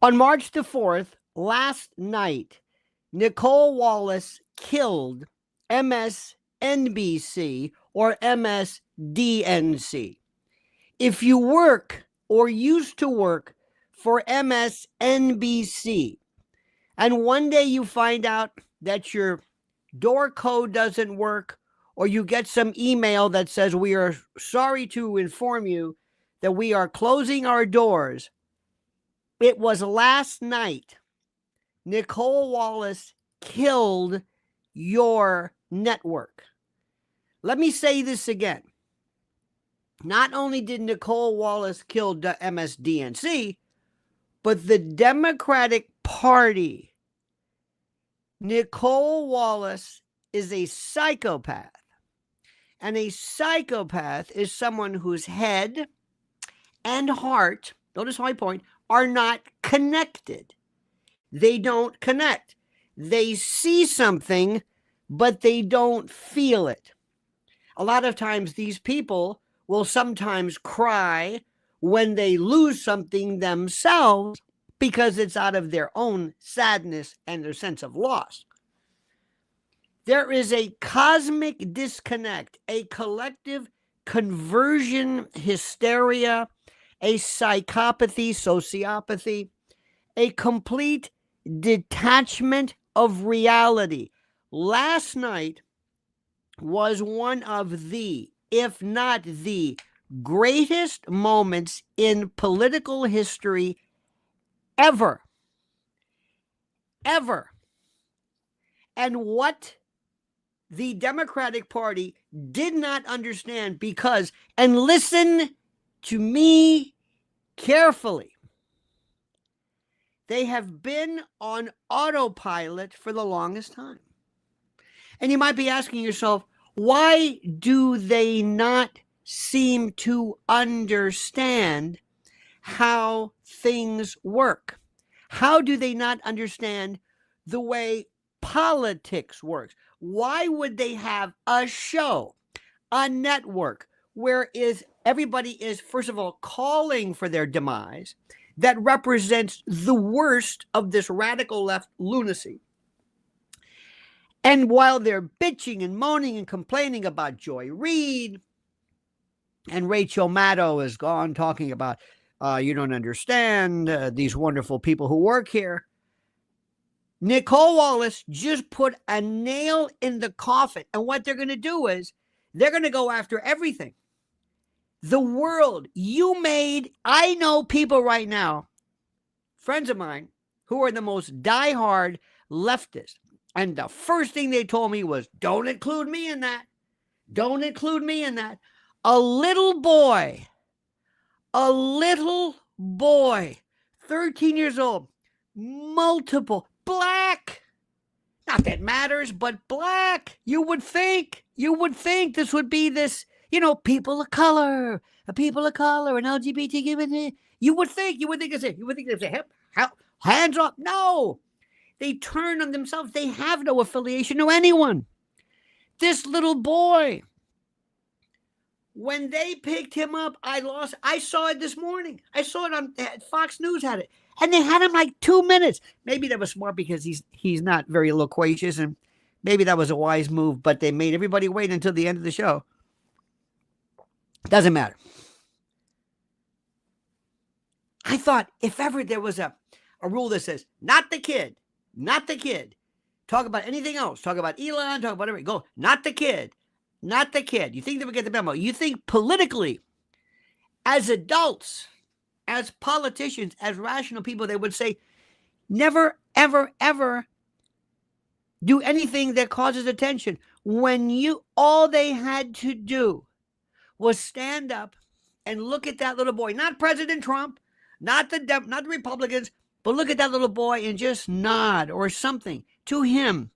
On March the 4th, last night, Nicolle Wallace killed MSNBC or MSDNC. If you work or used to work for MSNBC, and one day you find out that your door code doesn't work, or you get some email that says, we are sorry to inform you that we are closing our doors. It was last night Nicolle Wallace killed your network. Let me say this again. Not only did Nicolle Wallace kill the MSDNC, but the Democratic Party. Nicolle Wallace is a psychopath. And a psychopath is someone whose head and heart, notice my point, are not connected. They don't connect. They see something, but they don't feel it. A lot of times these people will sometimes cry when they lose something themselves because it's out of their own sadness and their sense of loss. There is a cosmic disconnect, a collective conversion hysteria, a psychopathy, sociopathy, a complete detachment of reality. Last night was one of the, if not the greatest moments in political history ever. Ever. And what the Democratic Party did not understand because, and listen to me carefully, they have been on autopilot for the longest time. And you might be asking yourself, why do they not seem to understand how things work? How do they not understand the way politics works? Why would they have a show, a network, where everybody is, first of all, calling for their demise, that represents the worst of this radical left lunacy? And while they're bitching and moaning and complaining about Joy Reid, and Rachel Maddow is gone talking about, you don't understand these wonderful people who work here, Nicolle Wallace just put a nail in the coffin. And what they're going to do is they're going to go after everything. The world you made. I know people right now, friends of mine, who are the most diehard leftists. And the first thing they told me was, don't include me in that. Don't include me in that. A little boy, 13 years old, multiple, black. Not that matters, but black. You would think this would be this, people of color, and LGBT. You would think they say, hands up. No, they turn on themselves. They have no affiliation to anyone. This little boy, when they picked him up, I saw it this morning. I saw it on Fox News had it. And they had him like 2 minutes. Maybe that was smart because he's not very loquacious, and maybe that was a wise move, but they made everybody wait until the end of the show. Doesn't matter. I thought if ever there was a rule that says, not the kid. Talk about anything else. Talk about Elon, talk about everything. Go, not the kid. You think they would get the memo. You think politically, as adults, as politicians, as rational people, they would say, never, ever, ever do anything that causes attention. When all they had to do was stand up and look at that little boy, not President Trump, not the Republicans, but look at that little boy and just nod or something to him.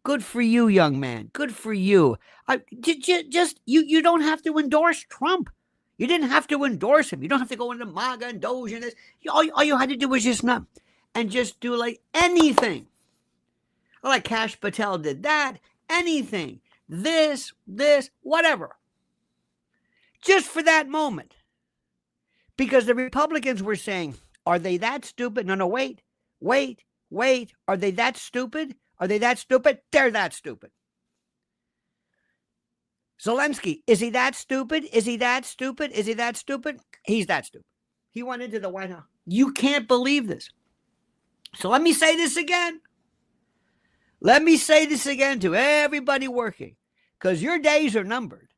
Good for you, young man. Good for you. You don't have to endorse Trump. You didn't have to endorse him. You don't have to go into MAGA and Doge and this. All you had to do was just not, and just do like anything. Like Kash Patel did that. Anything. This, whatever. Just for that moment. Because the Republicans were saying, Are they that stupid? No, wait. Are they that stupid? Are they that stupid? They're that stupid. Zelensky, is he that stupid? Is he that stupid? Is he that stupid? He's that stupid. He went into the White House. You can't believe this. So let me say this again. Let me say this again to everybody working, because your days are numbered.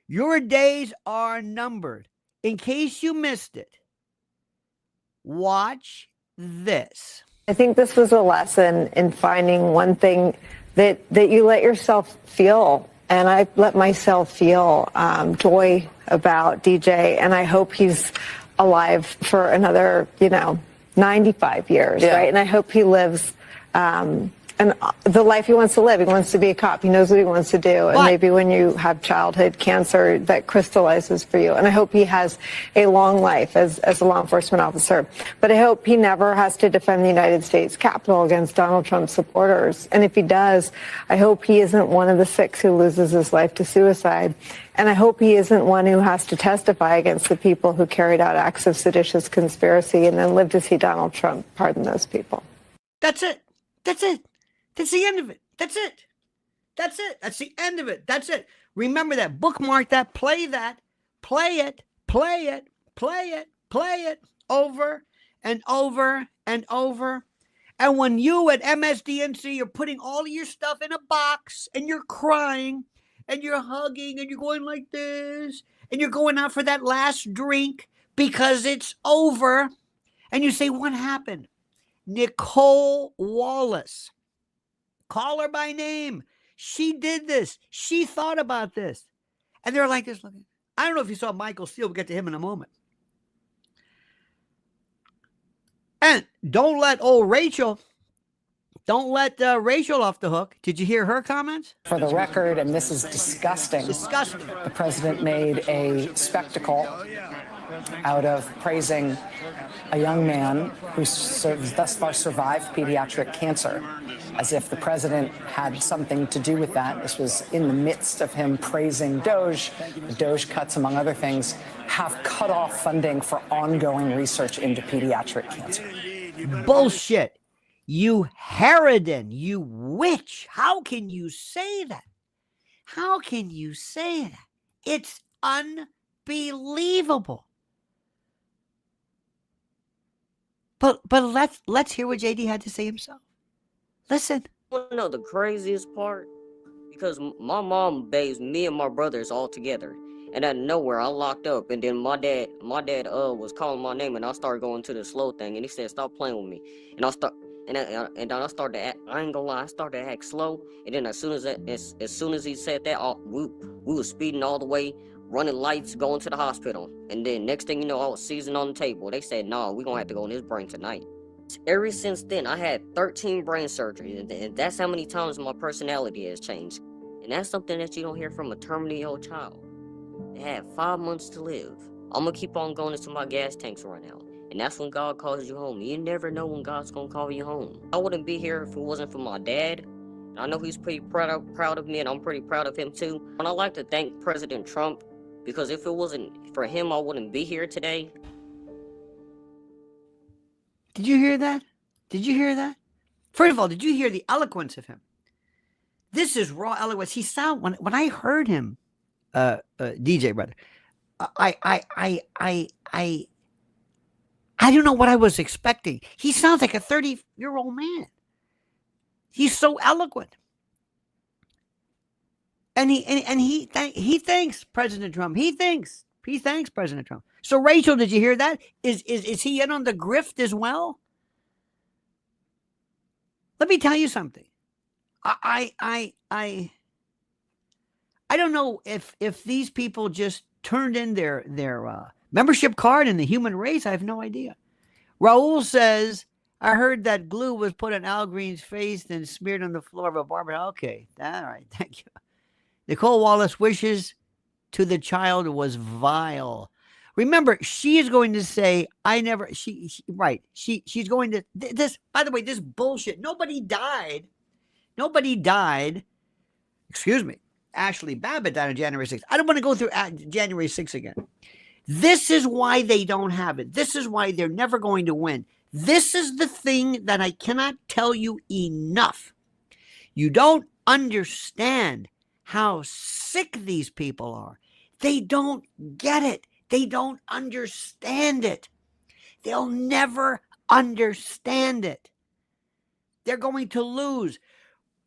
Your days are numbered. In case you missed it, watch this. I think this was a lesson in finding one thing that you let yourself feel. And I let myself feel joy about DJ. And I hope he's alive for another, 95 years, right? And I hope he lives and the life he wants to live. He wants to be a cop. He knows what he wants to do. And maybe when you have childhood cancer, that crystallizes for you. And I hope he has a long life as a law enforcement officer. But I hope he never has to defend the United States Capitol against Donald Trump's supporters. And if he does, I hope he isn't one of the 6 who loses his life to suicide. And I hope he isn't one who has to testify against the people who carried out acts of seditious conspiracy and then live to see Donald Trump pardon those people. That's it. That's it. That's the end of it. That's it. That's it. That's the end of it. That's it. Remember that. Bookmark that. Play that. Play it. Play it. Play it. Play it over and over and over. And when you at MSDNC are putting all of your stuff in a box and you're crying and you're hugging and you're going like this and you're going out for that last drink because it's over, and you say, what happened? Nicolle Wallace. Call her by name. She did this. She thought about this. And they're like this. Looking. I don't know if you saw Michael Steele. We'll get to him in a moment. And don't let Rachel off the hook. Did you hear her comments? For the record, and this is disgusting. Disgusting. The president made a spectacle out of praising a young man who thus far survived pediatric cancer, as if the president had something to do with that. This was in the midst of him praising Doge. The Doge cuts, among other things, have cut off funding for ongoing research into pediatric cancer. Bullshit. You harridan, you witch. How can you say that? How can you say that? It's unbelievable. But let's hear what JD had to say himself. Listen. You know the craziest part? Because my mom bathes me and my brothers all together. And out of nowhere, I locked up. And then my dad was calling my name, and I started going to the slow thing. And he said, stop playing with me. And I then I started to act, I ain't gonna lie, I started to act slow. And then as soon as he said that, we was speeding all the way, running lights, going to the hospital. And then next thing you know, I was seizing on the table. They said, nah, we're gonna have to go in his brain tonight. Ever since then, I had 13 brain surgeries, and that's how many times my personality has changed. And that's something that you don't hear from a terminally ill child. They had 5 months to live. I'm gonna keep on going until my gas tanks run out. And that's when God calls you home. You never know when God's gonna call you home. I wouldn't be here if it wasn't for my dad. I know he's pretty proud of me, and I'm pretty proud of him too. And I'd like to thank President Trump, because if it wasn't for him, I wouldn't be here today. Did you hear that? Did you hear that? First of all, did you hear the eloquence of him? This is raw eloquence. He sound when I heard him, DJ brother, I don't know what I was expecting. He sounds like a 30-year-old man. He's so eloquent. And he thanks President Trump. He thanks President Trump. So Rachel, did you hear that? Is he in on the grift as well? Let me tell you something. I don't know if these people just turned in their membership card in the human race. I have no idea. Raul says, I heard that glue was put on Al Green's face and smeared on the floor of a barber. Okay. All right. Thank you. Nicolle Wallace wishes to the child was vile. Remember, she is going to say, she's going to, this, by the way, this bullshit. Nobody died. Excuse me. Ashley Babbitt died on January 6th. I don't want to go through January 6th again. This is why they don't have it. This is why they're never going to win. This is the thing that I cannot tell you enough. You don't understand how sick these people are. They don't get it. They don't understand it. They'll never understand it. They're going to lose.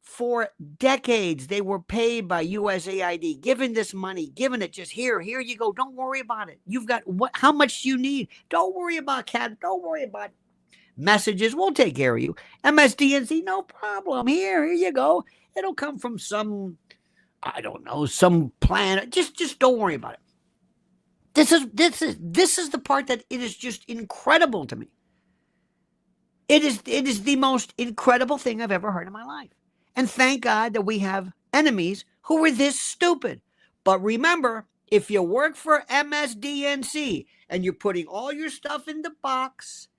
For decades, they were paid by USAID, given this money, given it just here you go. Don't worry about it. You've got how much you need. Don't worry about cat. Don't worry about messages. We'll take care of you. MSDNC, no problem. Here you go. It'll come from some, I don't know, some planet. Just don't worry about it. This is the part that it is just incredible to me. It is the most incredible thing I've ever heard in my life. And thank God that we have enemies who are this stupid. But remember, if you work for MSDNC and you're putting all your stuff in the box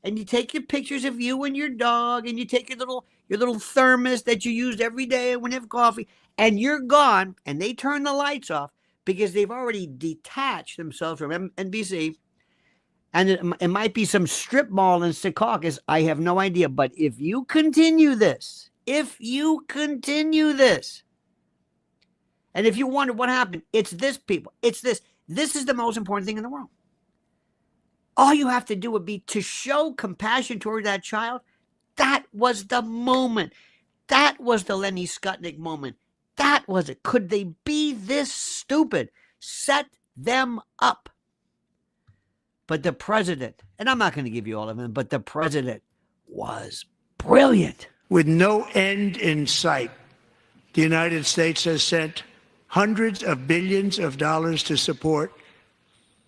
and you take your pictures of you and your dog and you take your little thermos that you used every day when you have coffee and you're gone and they turn the lights off because they've already detached themselves from NBC, and it might be some strip mall in Secaucus, I have no idea. But if you continue this, and if you wonder what happened, it's this, people. It's this. This is the most important thing in the world. All you have to do would be to show compassion toward that child. That was the moment. That was the Lenny Skutnik moment. That was it. Could they be this stupid? Set them up. But the president, and I'm not going to give you all of them, but the president was brilliant. With no end in sight, the United States has sent hundreds of billions of dollars to support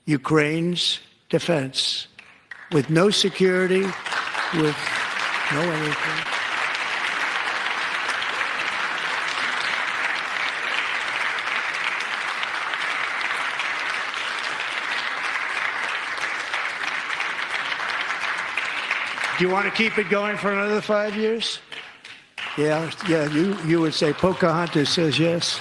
Ukraine's defense. With no security, with no anything. Do you want to keep it going for another 5 years? Yeah, you would say Pocahontas says yes.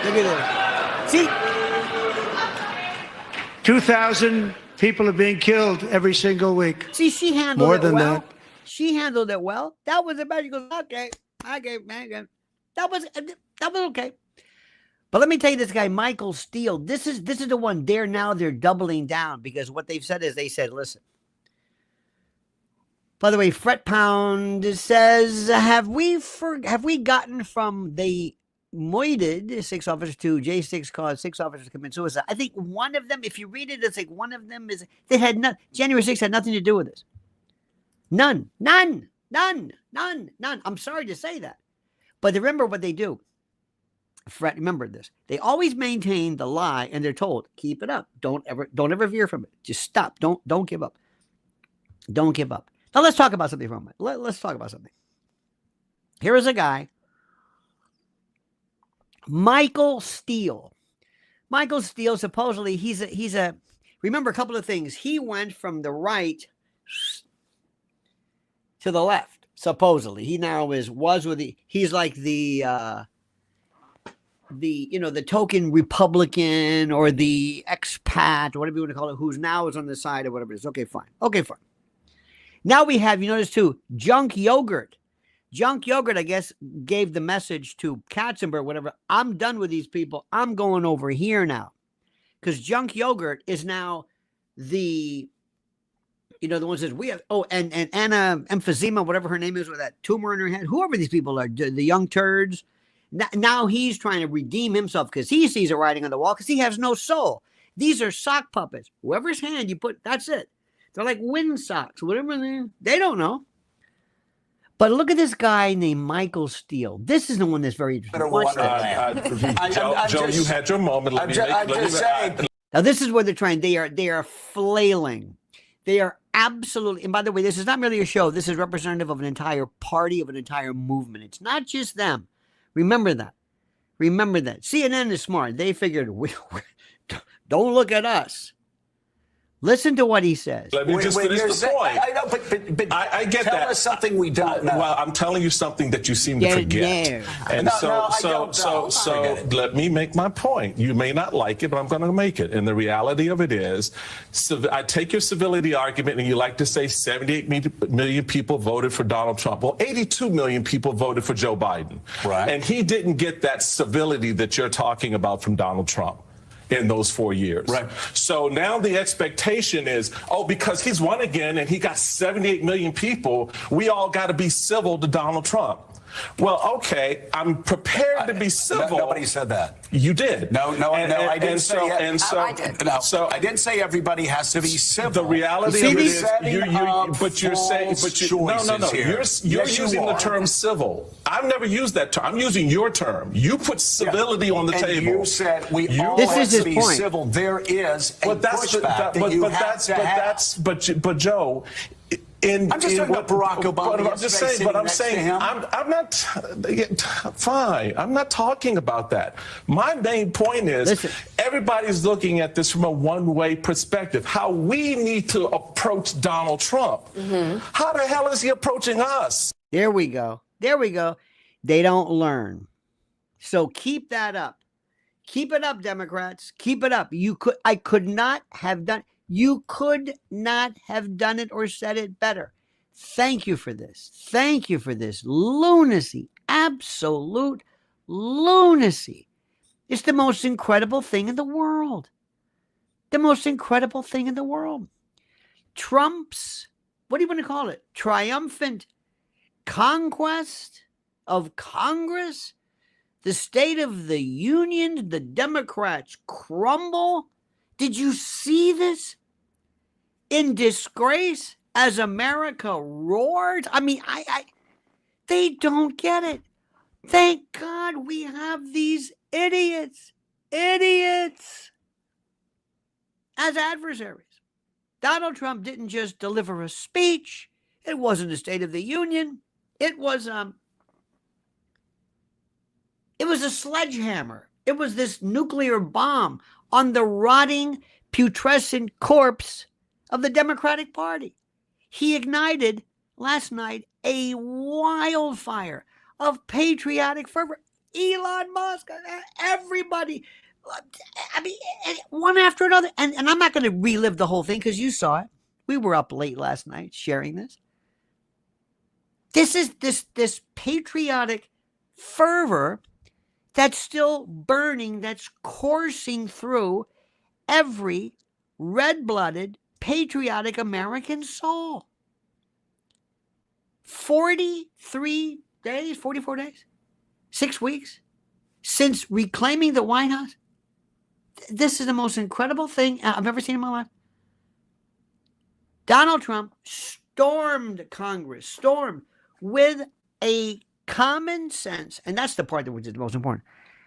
Look at this. See? 2,000 people are being killed every single week. See, she handled More it than well. that. She handled it well. That was about. She goes, okay. That was okay. But let me tell you, this guy Michael Steele. This is the one. They're doubling down because what they've said is they said, listen. By the way, Fret Pound says, have we gotten from the moited 6 officers to J6 caused 6 officers commit suicide? I think one of them, if you read it, it's like one of them is they had not January 6th had nothing to do with this. None. I'm sorry to say that. But remember what they do. Fret, remember this. They always maintain the lie, and they're told, keep it up. Don't ever veer from it. Just stop. Don't give up. Don't give up. Now let's talk about something for a moment. Let's talk about something. Here is a guy, Michael Steele. Michael Steele, supposedly he's a remember a couple of things. He went from the right to the left, supposedly. He now he's like the token Republican or the expat, or whatever you want to call it, who's now is on the side or whatever it is. Okay, fine. Now we have, you notice too, Junk Yogurt. Junk Yogurt, I guess, gave the message to Katzenberg, whatever. I'm done with these people. I'm going over here now. Because Junk Yogurt is now the one says we have, and Anna Emphysema, whatever her name is, with that tumor in her head, whoever these people are, the young turds. Now he's trying to redeem himself because he sees a writing on the wall because he has no soul. These are sock puppets. Whoever's hand you put, that's it. They're like wind socks, whatever they don't know. But look at this guy named Michael Steele. This is the one that's very interesting. Joe, you had your moment. Let me say. Now this is where they're trying. They are flailing. They are absolutely. And by the way, this is not merely a show. This is representative of an entire party, of an entire movement. It's not just them. Remember that. CNN is smart. They figured, don't look at us. Listen to what he says. Let me just finish the point. I know, but I get tell that. us something we don't know. Well, I'm telling you something that you seem to Get forget. there. And No, so, no, I so, don't so, know. so Forget it. let me make my point. You may not like it, but I'm going to make it. And the reality of it is, I take your civility argument, and you like to say 78 million people voted for Donald Trump. Well, 82 million people voted for Joe Biden. Right. And he didn't get that civility that you're talking about from Donald Trump in those 4 years. Right. So now the expectation is, because he's won again and he got 78 million people, we all got to be civil to Donald Trump. Well, okay, I'm prepared to be civil. Nobody said that. You did. No, I didn't say it. I did. No, so I didn't say everybody has to be civil. the reality See of it these- is, but you're saying, no. Here. You're Yes, using you the are. term civil. I've never used that term. I'm using your term. You put civility on the and table. You said we all This have is his to be point. civil. There is a pushback that you have to have. But Joe. I'm just talking about Barack Obama. I'm just saying, but I'm saying, I'm not, fine. I'm not talking about that. My main point is, Listen. everybody's looking at this from a one-way perspective. How we need to approach Donald Trump. How the hell is he approaching us? There we go. There we go. They don't learn. So keep that up. Keep it up, Democrats. Keep it up. I could not have done. You could not have done it or said it better. Thank you for this. Thank you for this. Lunacy. Absolute lunacy. It's the most incredible thing in the world. The most incredible thing in the world. Trump's, what do you want to call it? Triumphant conquest of Congress, the State of the Union, the Democrats crumble. Did you see this? In disgrace as America roared? I mean, they don't get it. Thank God we have these idiots as adversaries. Donald Trump didn't just deliver a speech. It wasn't a State of the Union. It was a sledgehammer. It was this nuclear bomb on the rotting, putrescent corpse of the Democratic Party. He ignited last night a wildfire of patriotic fervor. Elon Musk, everybody, I mean, one after another. And I'm not going to relive the whole thing because you saw it. We were up late last night sharing this. This is this patriotic fervor that's still burning, that's coursing through every red-blooded, patriotic American soul. 43 days, 44 days, 6 weeks since reclaiming the White House. This is the most incredible thing I've ever seen in my life. Donald Trump stormed Congress, with a common sense, and that's the part that was the most important,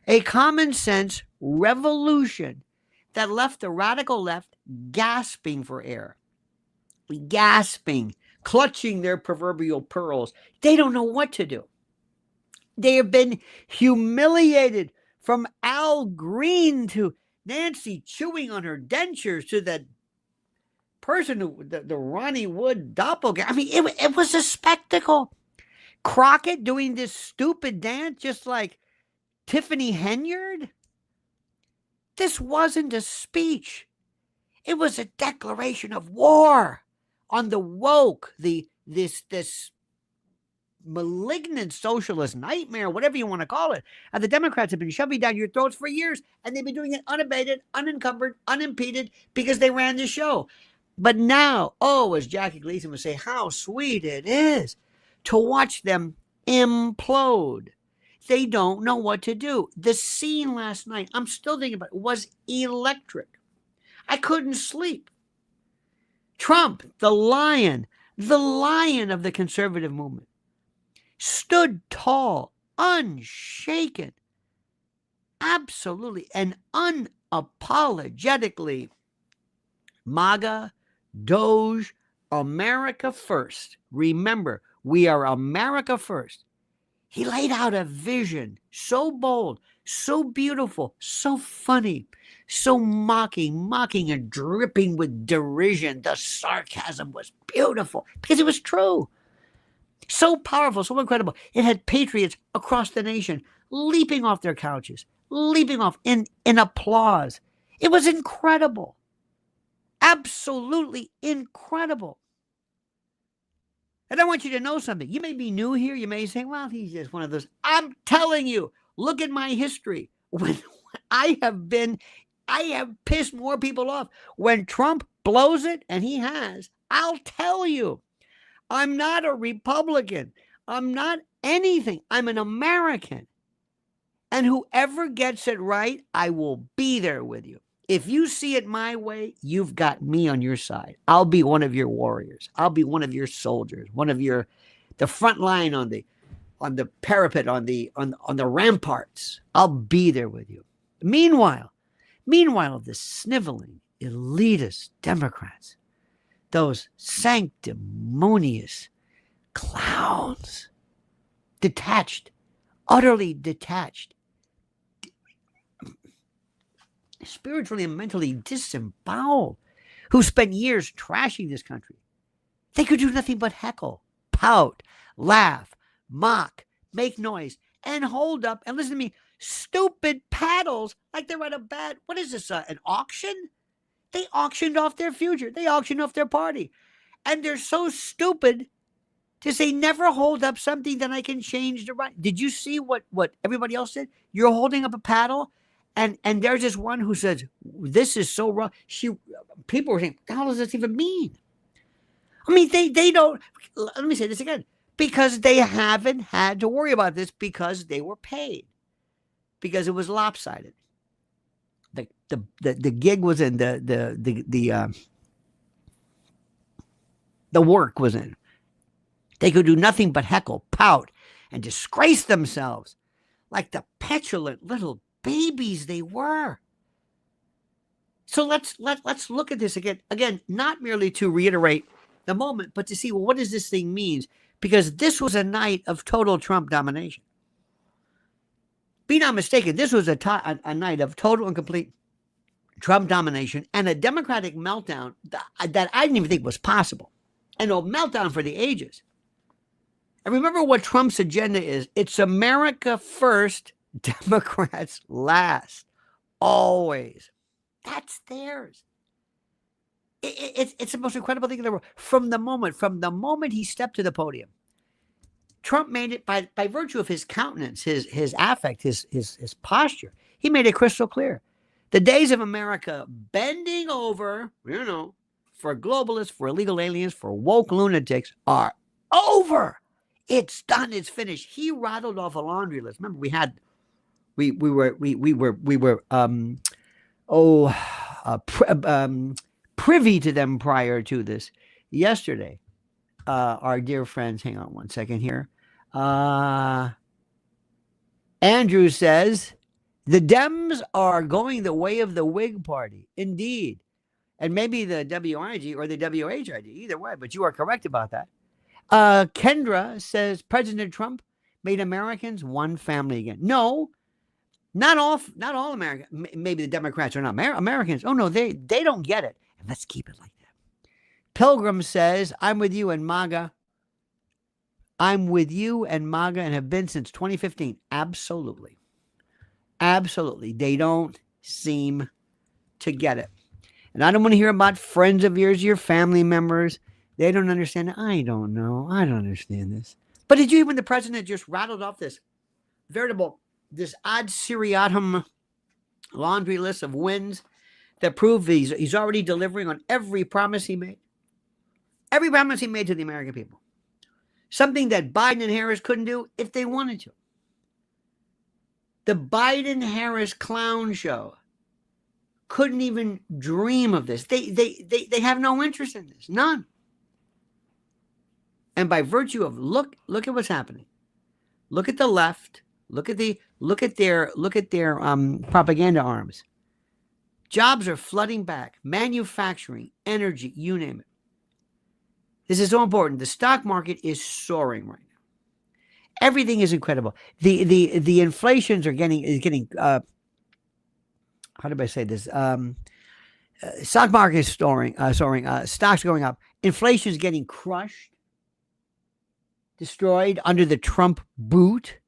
a common sense revolution that left the radical left gasping for air, clutching their proverbial pearls. They don't know what to do. They have been humiliated, from Al Green to Nancy chewing on her dentures to the person who, the Ronnie Wood doppelganger. I mean, it was a spectacle. Crockett doing this stupid dance just like Tiffany Henyard. This wasn't a speech. It was a declaration of war on the woke, this malignant socialist nightmare, whatever you want to call it. And the Democrats have been shoving down your throats for years, and they've been doing it unabated, unencumbered, unimpeded, because they ran the show. But now, as Jackie Gleason would say, how sweet it is to watch them implode. They don't know what to do. The scene last night, I'm still thinking about it, was electric. I couldn't sleep. Trump, the lion of the conservative movement, stood tall, unshaken, absolutely and unapologetically MAGA, Doge, America first. Remember, we are America first. He laid out a vision so bold, so beautiful, so funny, so mocking and dripping with derision. The sarcasm was beautiful because it was true. So powerful, so incredible. It had patriots across the nation leaping off their couches, leaping off in applause. It was incredible. Absolutely incredible. And I want you to know something. You may be new here. You may say, well, he's just one of those. I'm telling you, look at my history. When I have pissed more people off. When Trump blows it, and he has, I'll tell you, I'm not a Republican. I'm not anything. I'm an American. And whoever gets it right, I will be there with you. If you see it my way, you've got me on your side. I'll be one of your warriors. I'll be one of your soldiers, one of the front line on the parapet, on the ramparts. I'll be there with you. Meanwhile, the sniveling, elitist Democrats, those sanctimonious clowns, detached, utterly detached, spiritually and mentally disemboweled, who spent years trashing this country. They could do nothing but heckle, pout, laugh, mock, make noise, and hold up, and listen to me, stupid paddles like they're at a bad, what is this, an auction? They auctioned off their future. They auctioned off their party. And they're so stupid to say, never hold up something that I can change the right. Did you see what everybody else did? You're holding up a paddle, and there's this one who says, this is so wrong. People were saying, what the hell does this even mean? I mean, they don't, let me say this again, because they haven't had to worry about this because they were paid, because it was lopsided. The gig was in, the work was in. They could do nothing but heckle, pout, and disgrace themselves like the petulant little babies they were. So let's look at this again, not merely to reiterate the moment, but to see, well, what does this thing mean? Because this was a night of total Trump domination. Be not mistaken, this was a night of total and complete Trump domination and a Democratic meltdown that I didn't even think was possible. And a meltdown for the ages. And remember what Trump's agenda is. It's America first, Democrats last. Always. That's theirs. It's the most incredible thing in the world. From the moment he stepped to the podium, Trump made it by virtue of his countenance, his affect, his posture. He made it crystal clear. The days of America bending over, for globalists, for illegal aliens, for woke lunatics are over. It's done. It's finished. He rattled off a laundry list. Remember, we were privy to them prior to this yesterday. Our dear friends, hang on one second here. Andrew says, the Dems are going the way of the Whig Party. Indeed. And maybe the WIG or the WHID, either way, but you are correct about that. Kendra says President Trump made Americans one family again. No, not all Americans. Maybe the Democrats are not Americans. Oh, no, they don't get it. And let's keep it like that. Pilgrim says, I'm with you and MAGA. I'm with you and MAGA and have been since 2015. Absolutely. Absolutely. They don't seem to get it. And I don't want to hear about friends of yours, your family members. They don't understand. I don't know. I don't understand this. But did you hear when the president just rattled off this ad seriatim laundry list of wins that prove he's already delivering on every promise he made? Every promise he made to the American people. Something that Biden and Harris couldn't do if they wanted to. The Biden-Harris clown show couldn't even dream of this. They have no interest in this. None. And by virtue of look at what's happening. Look at the left. Look at their propaganda arms. Jobs are flooding back. Manufacturing, energy, you name it. This is so important. The stock market is soaring right now. Everything is incredible. The inflations are getting how do I say this? Stock market is soaring, stocks going up. Inflation is getting crushed, destroyed under the Trump boot.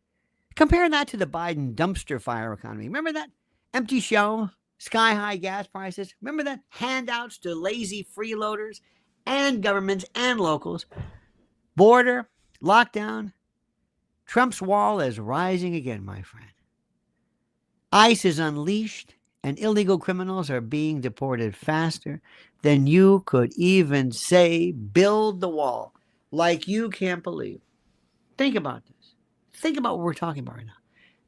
Compare that to the Biden dumpster fire economy. Remember that? Empty shell, sky high gas prices. Remember that? Handouts to lazy freeloaders and governments and locals. Border, lockdown. Trump's wall is rising again, my friend. ICE is unleashed, and illegal criminals are being deported faster than you could even say build the wall, like you can't believe. Think about this. Think about what we're talking about right now.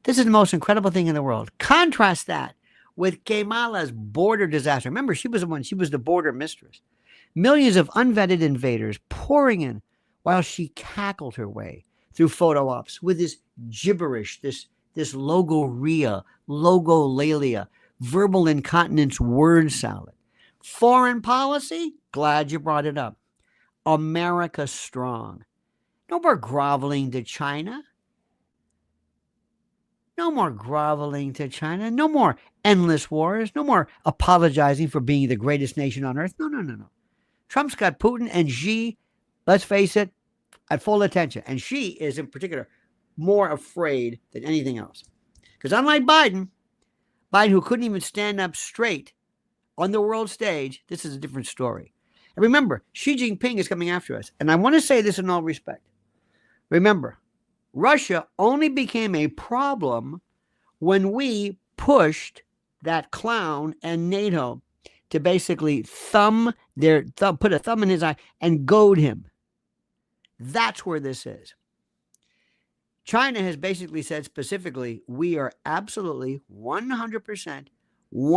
This is the most incredible thing in the world. Contrast that with Kamala's border disaster. Remember, she was the border mistress. Millions of unvetted invaders pouring in while she cackled her way through photo ops with this gibberish, this logorrhea, logolalia, verbal incontinence word salad. Foreign policy? Glad you brought it up. America strong. No more groveling to China. No more groveling to China. No more endless wars. No more apologizing for being the greatest nation on earth. No. Trump's got Putin and Xi, let's face it, at full attention. And Xi is, in particular, more afraid than anything else. Because unlike Biden, who couldn't even stand up straight on the world stage, this is a different story. And remember, Xi Jinping is coming after us. And I want to say this in all respect. Remember, Russia only became a problem when we pushed that clown and NATO to basically put a thumb in his eye and goad him. That's where this is. China has basically said specifically, we are absolutely 100%, we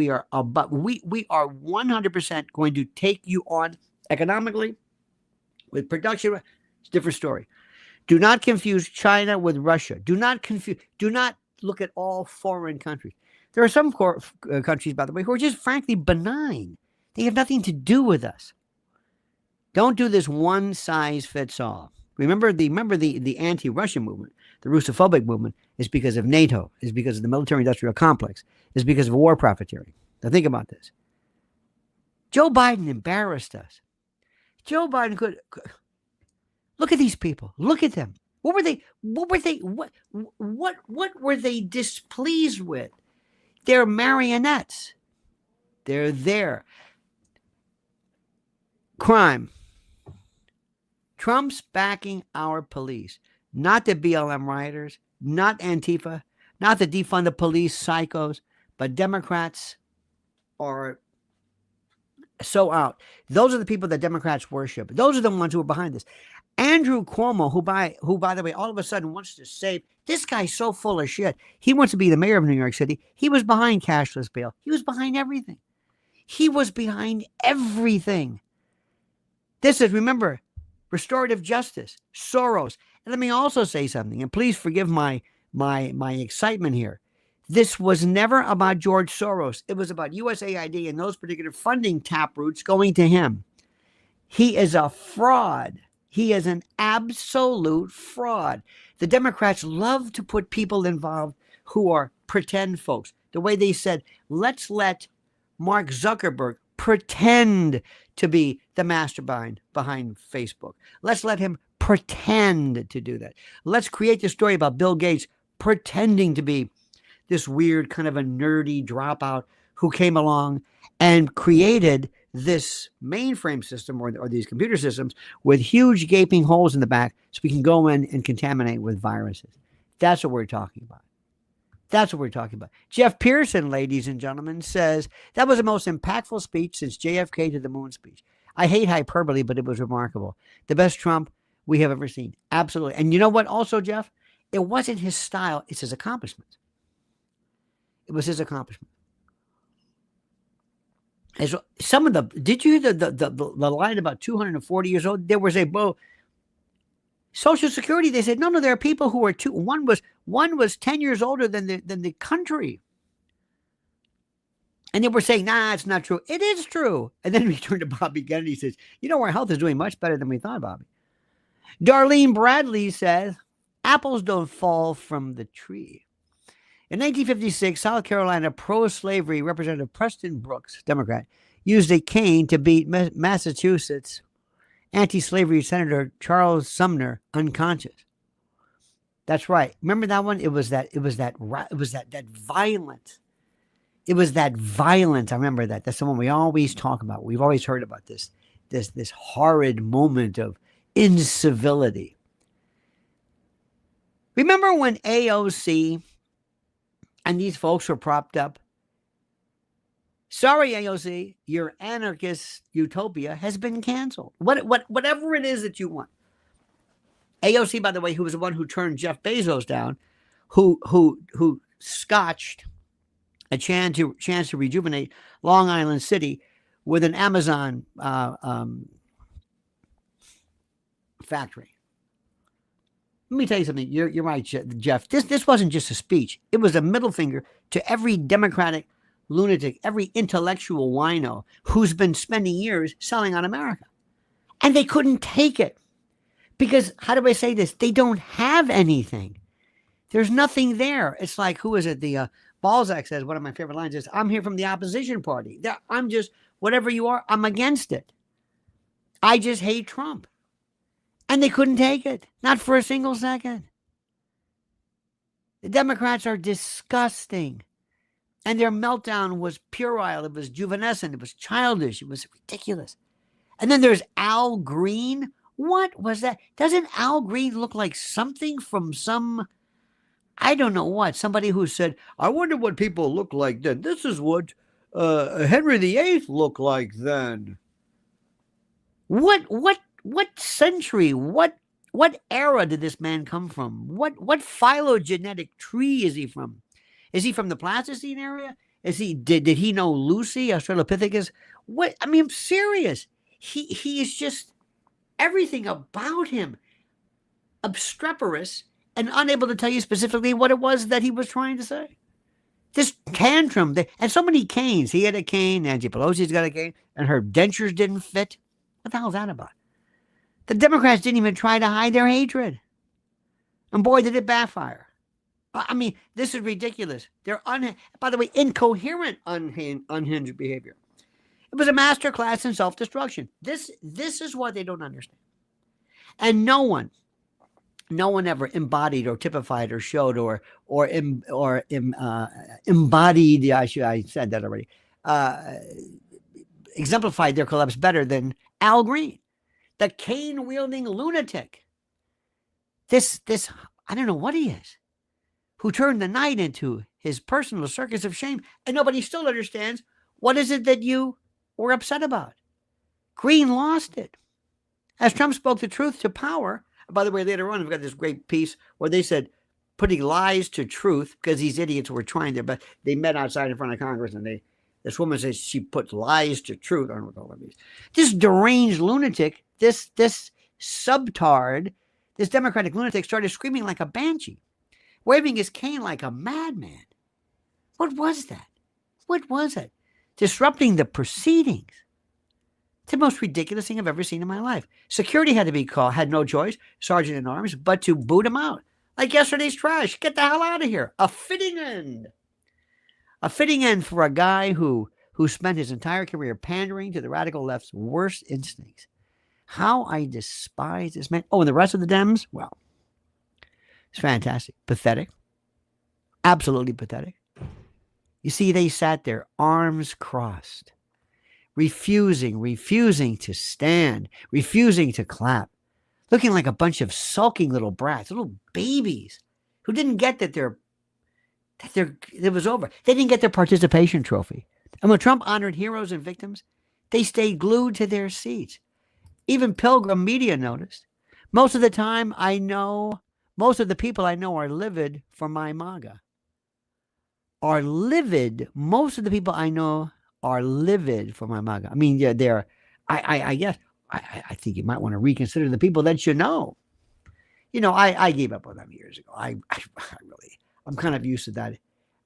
are 100% going to take you on economically with production. It's a different story. Do not confuse China with Russia. Do not look at all foreign countries. There are some countries, by the way, who are just frankly benign. They have nothing to do with us. Don't do this one size fits all. Remember the anti-Russian movement, the Russophobic movement, is because of NATO, is because of the military-industrial complex, is because of war profiteering. Now think about this. Joe Biden embarrassed us. Joe Biden could look at these people. Look at them. What were they displeased with? They're marionettes. They're there. Crime. Trump's backing our police, not the BLM rioters, not Antifa, not the defund the police psychos, but Democrats are so out. Those are the people that Democrats worship. Those are the ones who are behind this. Andrew Cuomo, who by the way, all of a sudden wants to save, this guy's so full of shit. He wants to be the mayor of New York City. He was behind cashless bail. He was behind everything. This is, remember, restorative justice, Soros. And let me also say something, and please forgive my excitement here. This was never about George Soros. It was about USAID and those particular funding taproots going to him. He is a fraud. He is an absolute fraud. The Democrats love to put people involved who are pretend folks. The way they said, let's let Mark Zuckerberg pretend to be the mastermind behind Facebook. Let's let him pretend to do that. Let's create the story about Bill Gates pretending to be this weird kind of a nerdy dropout who came along and created this mainframe system or these computer systems with huge gaping holes in the back so we can go in and contaminate with viruses. That's what we're talking about. Jeff Pearson, ladies and gentlemen, says that was the most impactful speech since JFK to the moon speech. I hate hyperbole, but it was remarkable. The best Trump we have ever seen. Absolutely. And you know what also, Jeff? It wasn't his style. It's his accomplishment. It was his accomplishment. As some of did you hear the line about 240 years old? There was Social Security. They said, no, there are people who are one was 10 years older than the country. And they were saying, nah, it's not true. It is true. And then we turned to Bobby Kennedy and says, our health is doing much better than we thought, Bobby. Darlene Bradley says, apples don't fall from the tree. In 1956, South Carolina pro-slavery Representative Preston Brooks, Democrat, used a cane to beat Massachusetts anti-slavery Senator Charles Sumner unconscious. That's right. Remember that one? It was that violence. It was that violence. I remember that. That's the one we always talk about. We've always heard about this horrid moment of incivility. Remember when AOC and these folks were propped up? Sorry, AOC, your anarchist utopia has been canceled. Whatever it is that you want. AOC, by the way, who was the one who turned Jeff Bezos down, who scotched a chance to rejuvenate Long Island City with an Amazon factory. Let me tell you something. You're right, Jeff. This wasn't just a speech. It was a middle finger to every Democratic lunatic, every intellectual wino who's been spending years selling on America. And they couldn't take it. Because, how do I say this? They don't have anything. There's nothing there. It's like, who is it? The Balzac says, one of my favorite lines is, I'm here from the opposition party. I'm just, whatever you are, I'm against it. I just hate Trump. And they couldn't take it. Not for a single second. The Democrats are disgusting. And their meltdown was puerile. It was juvenescent. It was childish. It was ridiculous. And then there's Al Green. What was that? Doesn't Al Green look like something from some, I don't know what, somebody who said, I wonder what people look like then. This is what Henry VIII looked like then. What century, what era did this man come from? What phylogenetic tree is he from? Is he from the Pleistocene area? Did he know Lucy, Australopithecus? What? I mean, I'm serious. He is just everything about him obstreperous and unable to tell you specifically what it was that he was trying to say. This tantrum, and so many canes. He had a cane, Nancy Pelosi's got a cane, and her dentures didn't fit. What the hell is that about? The Democrats didn't even try to hide their hatred. And boy, did it backfire. I mean, this is ridiculous. They're, by the way, incoherent, unhinged behavior. It was a master class in self-destruction. This is what they don't understand. And no one ever embodied or typified or showed or embodied, I said that already, exemplified their collapse better than Al Green, the cane-wielding lunatic. This, I don't know what he is, who turned the night into his personal circus of shame, and nobody still understands what is it that you were upset about. Green lost it. As Trump spoke the truth to power, by the way, later on, we've got this great piece where they said, putting lies to truth, because these idiots were trying to, but they met outside in front of Congress, and this woman says she put lies to truth. I don't know what all that means. This deranged lunatic, this subtard, this Democratic lunatic started screaming like a banshee, waving his cane like a madman. What was that? What was it? Disrupting the proceedings. It's the most ridiculous thing I've ever seen in my life. Security had to be called, had no choice, sergeant in arms, but to boot him out. Like yesterday's trash. Get the hell out of here. A fitting end. A fitting end for a guy who spent his entire career pandering to the radical left's worst instincts. How I despise this man. Oh, and the rest of the Dems? Well, it's fantastic. Pathetic. Absolutely pathetic. You see, they sat there, arms crossed, refusing to stand, refusing to clap, looking like a bunch of sulking little brats, little babies who didn't get that it was over. They didn't get their participation trophy. And when Trump honored heroes and victims, they stayed glued to their seats. Even Pilgrim Media noticed. Most of the time, most of the people I know are livid for my MAGA. Are livid. Most of the people I know are livid for my MAGA. I mean, yeah, they're. I guess. I think you might want to reconsider the people that you know. You know, I gave up on them years ago. I'm kind of used to that.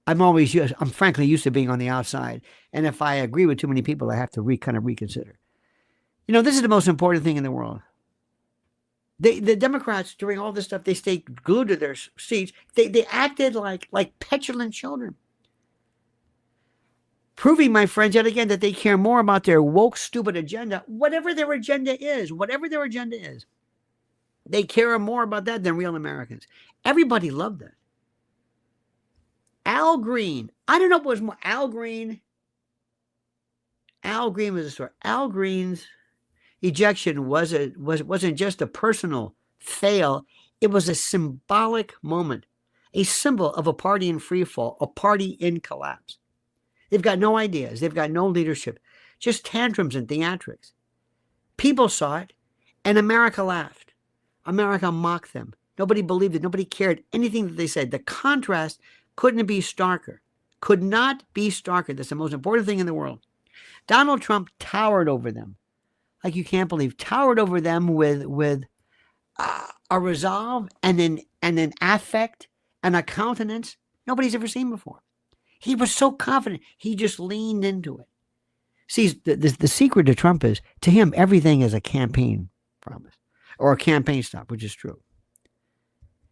I'm frankly used to being on the outside. And if I agree with too many people, I have to kind of reconsider. You know, this is the most important thing in the world. The Democrats, during all this stuff, they stayed glued to their seats. They acted like petulant children. Proving, my friends, yet again, that they care more about their woke, stupid agenda, whatever their agenda is, they care more about that than real Americans. Everybody loved that. Al Green, I don't know what was more, Al Green was a story. Al Green's ejection wasn't just a personal fail, it was a symbolic moment, a symbol of a party in free fall, a party in collapse. They've got no ideas. They've got no leadership, just tantrums and theatrics. People saw it, and America laughed. America mocked them. Nobody believed it. Nobody cared anything that they said. The contrast couldn't be starker. Could not be starker. That's the most important thing in the world. Donald Trump towered over them, like you can't believe. Towered over them with a resolve and an affect and a countenance nobody's ever seen before. He was so confident. He just leaned into it. See, the secret to Trump is, to him, everything is a campaign promise or a campaign stop, which is true.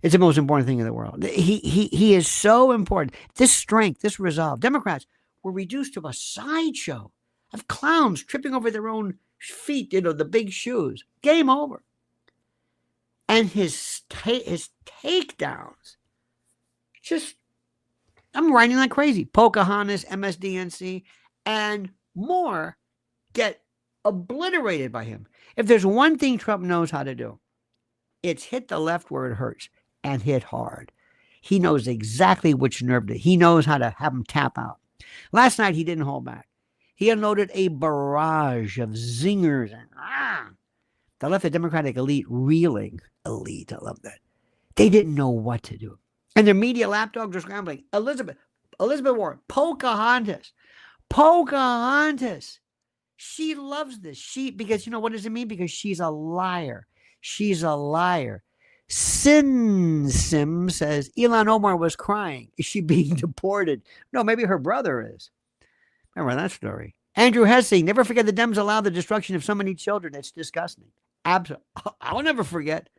It's the most important thing in the world. He is so important. This strength, this resolve. Democrats were reduced to a sideshow of clowns tripping over their own feet, the big shoes. Game over. And his takedowns, just, I'm writing like crazy. Pocahontas, Msnbc'S, and more get obliterated by him. If there's one thing Trump knows how to do, it's hit the left where it hurts and hit hard. He knows exactly which nerve to. He knows how to have them tap out. Last night, he didn't hold back. He unloaded a barrage of zingers and that left the Democratic elite reeling. Elite, I love that. They didn't know what to do. And their media lapdogs are scrambling. Elizabeth Warren, Pocahontas. She loves this. Because you know what does it mean? Because she's a liar. She's a liar. Sim says Ilhan Omar was crying. Is she being deported? No, maybe her brother is. Remember that story. Andrew Hesse, never forget the Dems allowed the destruction of so many children. It's disgusting. Absolutely. I'll never forget.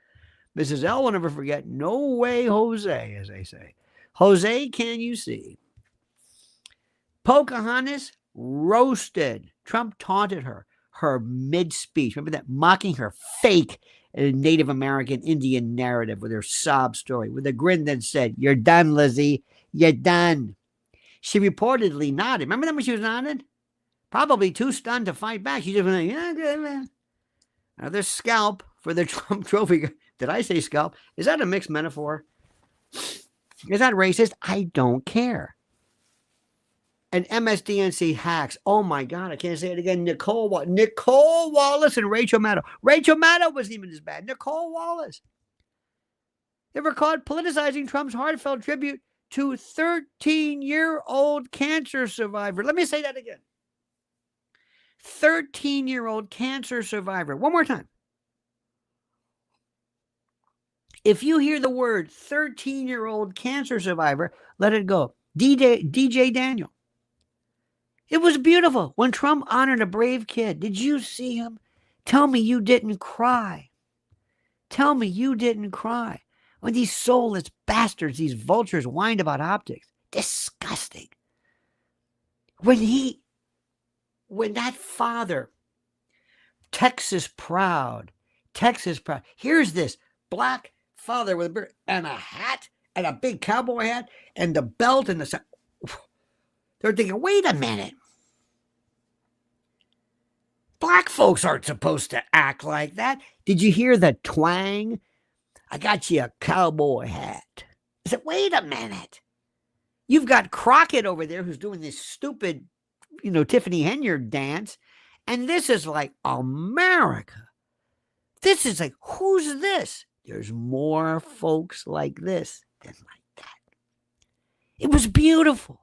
Mrs. L will never forget. No way, Jose, as they say. Jose, can you see? Pocahontas roasted. Trump taunted her mid-speech. Remember that? Mocking her fake Native American Indian narrative with her sob story. With a grin that said, "You're done, Lizzie. You're done." She reportedly nodded. Remember that when she was nodded? Probably too stunned to fight back. She just went, yeah, good, man. Another scalp for the Trump trophy. Did I say scalp? Is that a mixed metaphor? Is that racist? I don't care. And Msnbc'S hacks. Oh my God, I can't say it again. Nicolle Wallace and Rachel Maddow. Rachel Maddow wasn't even as bad. Nicolle Wallace. They were caught politicizing Trump's heartfelt tribute to 13-year-old cancer survivor. Let me say that again. 13-year-old cancer survivor. One more time. If you hear the word 13-year-old cancer survivor, let it go. DJ Daniel. It was beautiful when Trump honored a brave kid. Did you see him? Tell me you didn't cry. Tell me you didn't cry. When these soulless bastards, these vultures, whined about optics. Disgusting. When that father, Texas proud. Here's this black father with a beard and a hat and a big cowboy hat and the belt and the... They're thinking, wait a minute. Black folks aren't supposed to act like that. Did you hear the twang? I got you a cowboy hat. I said, wait a minute. You've got Crockett over there who's doing this stupid, Tiffany Henyard dance. And this is like America. This is like, who's this? There's more folks like this than like that. It was beautiful.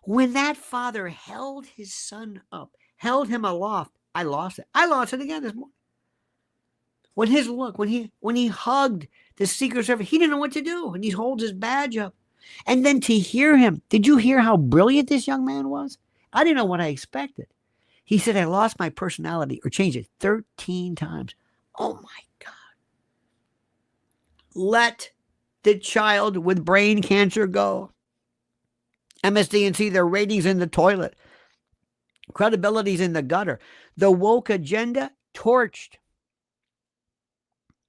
When that father held his son up, held him aloft, I lost it. I lost it again this morning. When his look, when he hugged the Secret Service, he didn't know what to do. And he holds his badge up. And then to hear him, did you hear how brilliant this young man was? I didn't know what I expected. He said, I lost my personality or changed it 13 times. Oh my God. let the child with brain cancer go. MSDNC, their ratings in the toilet. Credibility's in the gutter. The woke agenda, torched.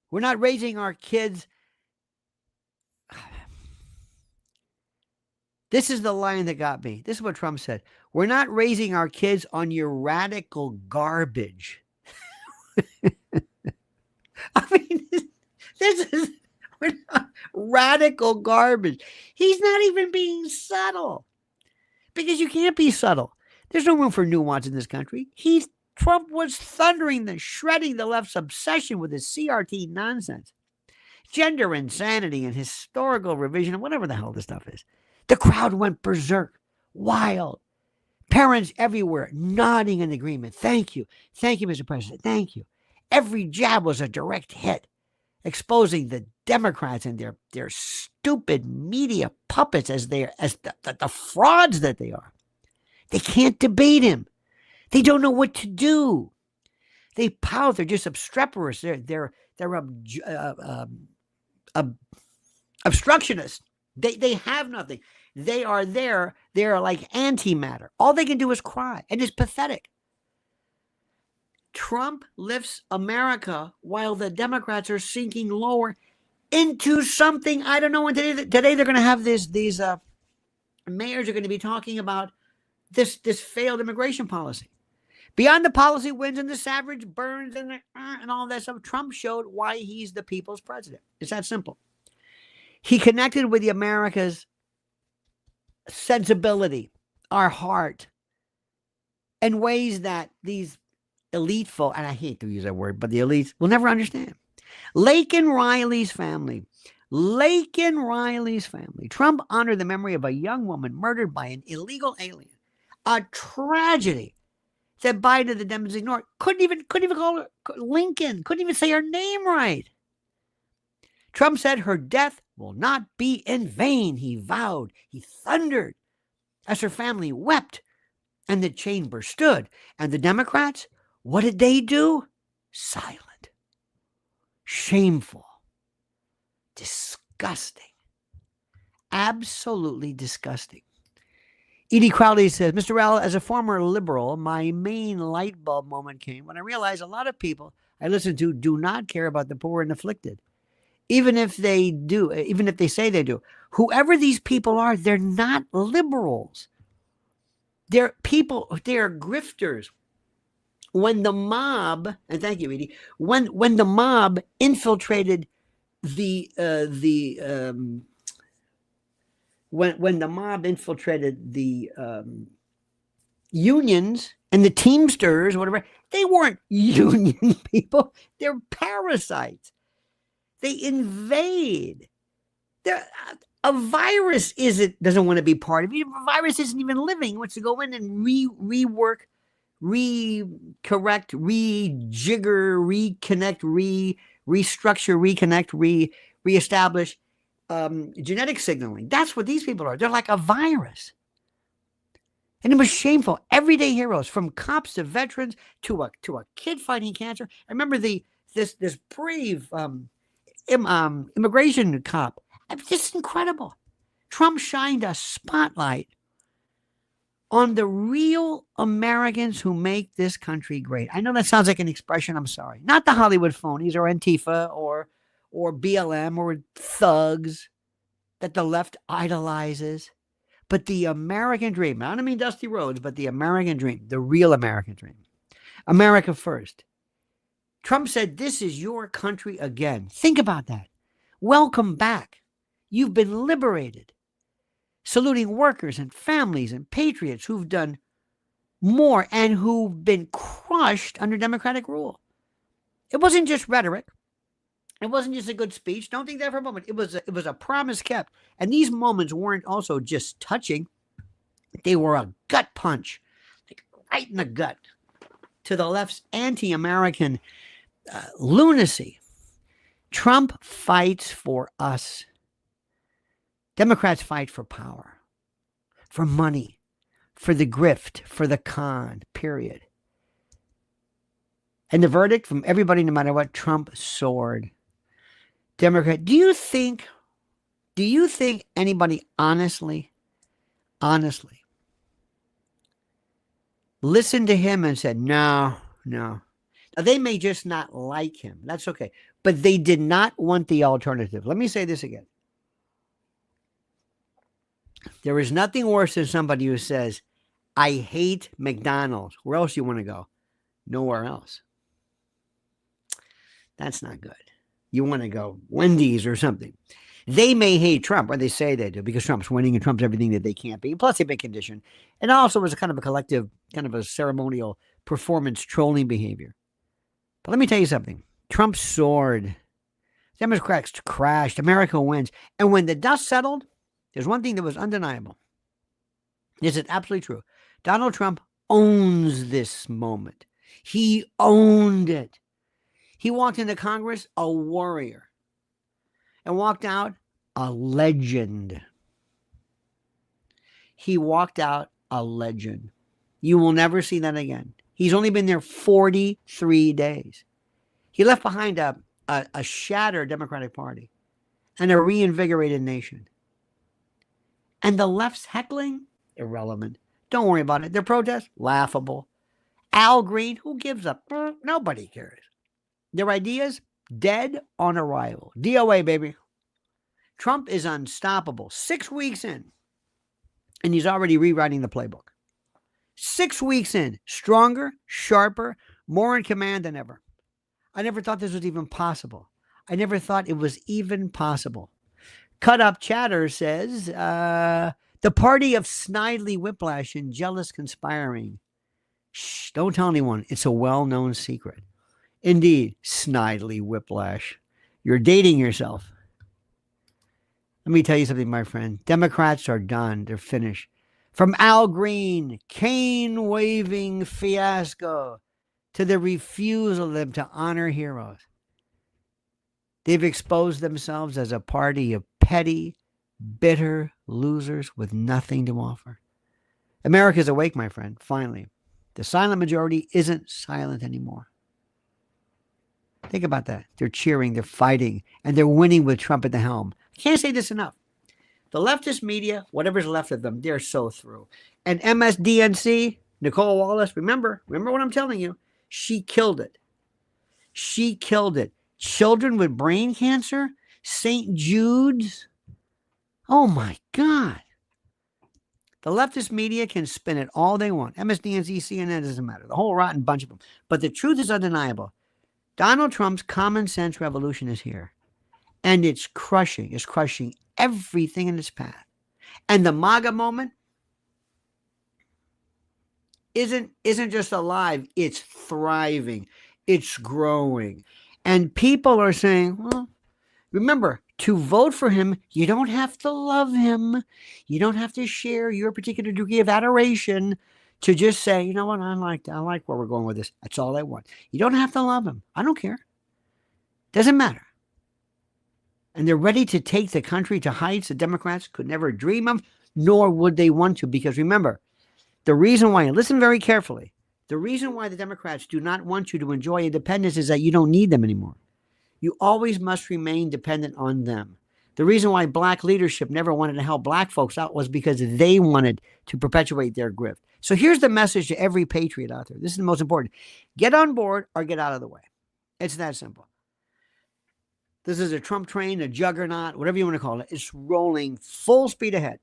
We're not raising our kids. This is the line that got me. This is what Trump said. We're not raising our kids on your radical garbage. I mean, this is radical garbage. He's not even being subtle, because you can't be subtle. There's no room for nuance in this country. Trump was thundering, shredding the left's obsession with his CRT nonsense, gender insanity and historical revision, and whatever the hell this stuff is. The crowd went berserk, wild. Parents everywhere nodding in agreement. Thank you, Mr. President. Thank you. Every jab was a direct hit, exposing the Democrats and their stupid media puppets as the frauds that they are. They can't debate him. They don't know what to do. They pout. They're just obstreperous. They're obstructionists. They have nothing. They are there. They are like antimatter. All they can do is cry, and it's pathetic. Trump lifts America while the Democrats are sinking lower into something I don't know. And today they're going to have these mayors are going to be talking about this failed immigration policy. Beyond the policy wins and the savage burns and all that stuff, Trump showed why he's the people's president. It's that simple. He connected with the America's sensibility, our heart, in ways that these elite folk, and I hate to use that word, but the elites will never understand. Laken Riley's family. Trump honored the memory of a young woman murdered by an illegal alien. A tragedy that Biden and the Democrats ignored. Couldn't even call her Lincoln. Couldn't even say her name right. Trump said her death will not be in vain. He vowed. He thundered as her family wept and the chamber stood. And the Democrats, what did they do? Silent. Shameful. Disgusting. Absolutely disgusting. Edie Crowley says, Mr. Rowell, as a former liberal, my main light bulb moment came when I realized a lot of people I listen to do not care about the poor and afflicted. Even if they do, even if they say they do. Whoever these people are, they're not liberals. They're people, they're grifters. When the mob, and thank you, Edie, when the mob infiltrated when the mob infiltrated the unions and the Teamsters, whatever, they weren't union people. They're parasites. They invade. A virus doesn't want to be part of it. A virus isn't even living. It wants to go in and rework, correct, rejigger, reconnect, restructure, reconnect, reestablish genetic signaling. That's what these people are. They're like a virus. And it was shameful. Everyday heroes, from cops to veterans to a kid fighting cancer. I remember this brave immigration cop. It's just incredible. Trump shined a spotlight on the real Americans who make this country great. I know that sounds like an expression. I'm sorry. Not the Hollywood phonies or Antifa or BLM or thugs that the left idolizes, but the American dream. I don't mean Dusty Rhodes, but the American dream, the real American dream. America first. Trump said, this is your country again. Think about that. Welcome back. You've been liberated. Saluting workers and families and patriots who've done more and who've been crushed under Democratic rule. It wasn't just rhetoric. It wasn't just a good speech. Don't think that for a moment. It was a promise kept. And these moments weren't also just touching. They were a gut punch, like right in the gut, to the left's anti-American lunacy. Trump fights for us. Democrats fight for power, for money, for the grift, for the con, period. And the verdict from everybody, no matter what, Trump soared. Democrat, do you think anybody honestly listened to him and said, no. Now, they may just not like him. That's okay. But they did not want the alternative. Let me say this again. There is nothing worse than somebody who says, I hate McDonald's. Where else do you want to go? Nowhere else. That's not good. You want to go Wendy's or something. They may hate Trump, or they say they do, because Trump's winning and Trump's everything that they can't be. Plus, they've been conditioned. And also, it was a kind of a collective, kind of a ceremonial performance trolling behavior. But let me tell you something. Trump soared. Democrats crashed. America wins. And when the dust settled, there's one thing that was undeniable. This is absolutely true. Donald Trump owns this moment. He owned it. He walked into Congress a warrior and walked out a legend. He walked out a legend. You will never see that again. He's only been there 43 days. He left behind a shattered Democratic Party and a reinvigorated nation. And the left's heckling, irrelevant. Don't worry about it. Their protests, laughable. Al Green, who gives up? Nobody cares. Their ideas, dead on arrival. DOA, baby. Trump is unstoppable. 6 weeks in, and he's already rewriting the playbook. 6 weeks in, stronger, sharper, more in command than ever. I never thought this was even possible. I never thought it was even possible. Cut Up Chatter says, the party of snidely whiplash and jealous conspiring. Shh, don't tell anyone. It's a well-known secret. Indeed, snidely whiplash. You're dating yourself. Let me tell you something, my friend. Democrats are done. They're finished. From Al Green, cane-waving fiasco, to the refusal of them to honor heroes. They've exposed themselves as a party of petty, bitter losers with nothing to offer. America's awake, my friend, finally. The silent majority isn't silent anymore. Think about that. They're cheering, they're fighting, and they're winning with Trump at the helm. I can't say this enough. The leftist media, whatever's left of them, they're so through. And Msnbc'S, Nicolle Wallace, remember what I'm telling you. She killed it. She killed it. Children with brain cancer, St. Jude's. Oh my God. The leftist media can spin it all they want. MSDNC, CNN, doesn't matter. The whole rotten bunch of them. But the truth is undeniable. Donald Trump's common sense revolution is here. And it's crushing everything in its path. And the MAGA moment isn't just alive, it's thriving. It's growing. And people are saying, well, remember, to vote for him, you don't have to love him. You don't have to share your particular degree of adoration to just say, you know what, I like where we're going with this. That's all I want. You don't have to love him. I don't care. Doesn't matter. And they're ready to take the country to heights the Democrats could never dream of, nor would they want to. Because remember, the reason why, and listen very carefully, the reason why the Democrats do not want you to enjoy independence is that you don't need them anymore. You always must remain dependent on them. The reason why black leadership never wanted to help black folks out was because they wanted to perpetuate their grift. So here's the message to every patriot out there. This is the most important. Get on board or get out of the way. It's that simple. This is a Trump train, a juggernaut, whatever you want to call it. It's rolling full speed ahead.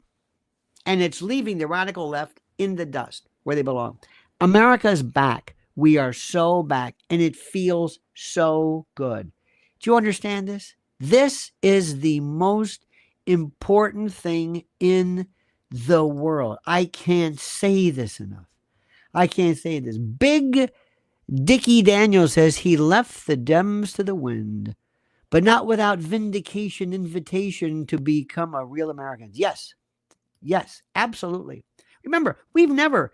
And it's leaving the radical left in the dust where they belong. America's back. We are so back. And it feels so good. Do you understand this? This is the most important thing in the world. I can't say this enough. I can't say this. Big Dickie Daniels says he left the Dems to the wind, but not without vindication, invitation to become a real American. Yes, absolutely. Remember, we've never,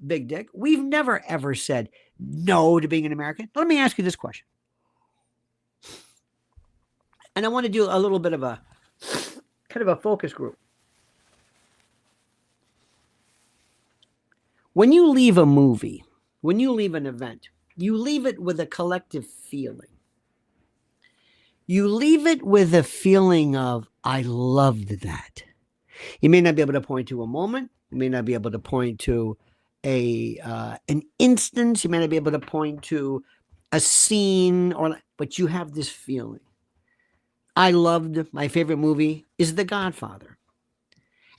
Big Dick, we've never ever said no to being an American. Let me ask you this question. And I want to do a little bit of a kind of a focus group. When you leave a movie, when you leave an event, you leave it with a collective feeling. you leave it with a feeling of, I loved that. You may not be able to point to a moment. You may not be able to point to an instance. You may not be able to point to a scene, but you have this feeling. I loved, my favorite movie is The Godfather.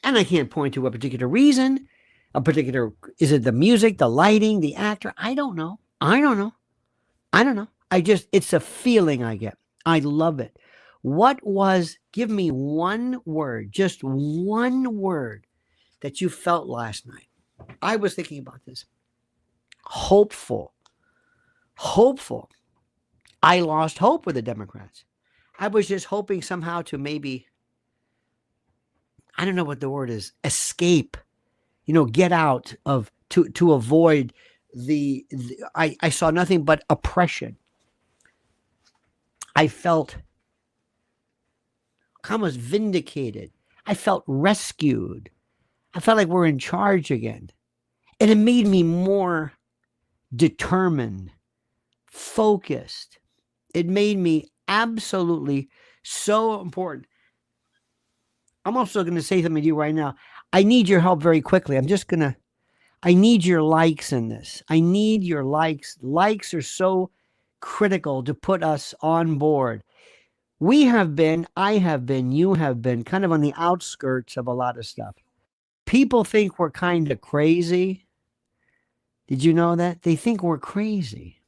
And I can't point to a particular reason, is it the music, the lighting, the actor? I don't know. It's a feeling I get. I love it. Give me one word, just one word that you felt last night. I was thinking about this. Hopeful. I lost hope with the Democrats. I was just hoping somehow to maybe, I don't know what the word is, escape, get out of, to avoid I saw nothing but oppression. I felt almost vindicated. I felt rescued. I felt like we're in charge again. And it made me more determined, focused. It made me absolutely so important. I'm also going to say something to you right now. I need your help very quickly. I need your likes in this. I need your likes. Likes are so critical to put us on board. I have been, you have been kind of on the outskirts of a lot of stuff. People think we're kind of crazy. Did you know that? They think we're crazy.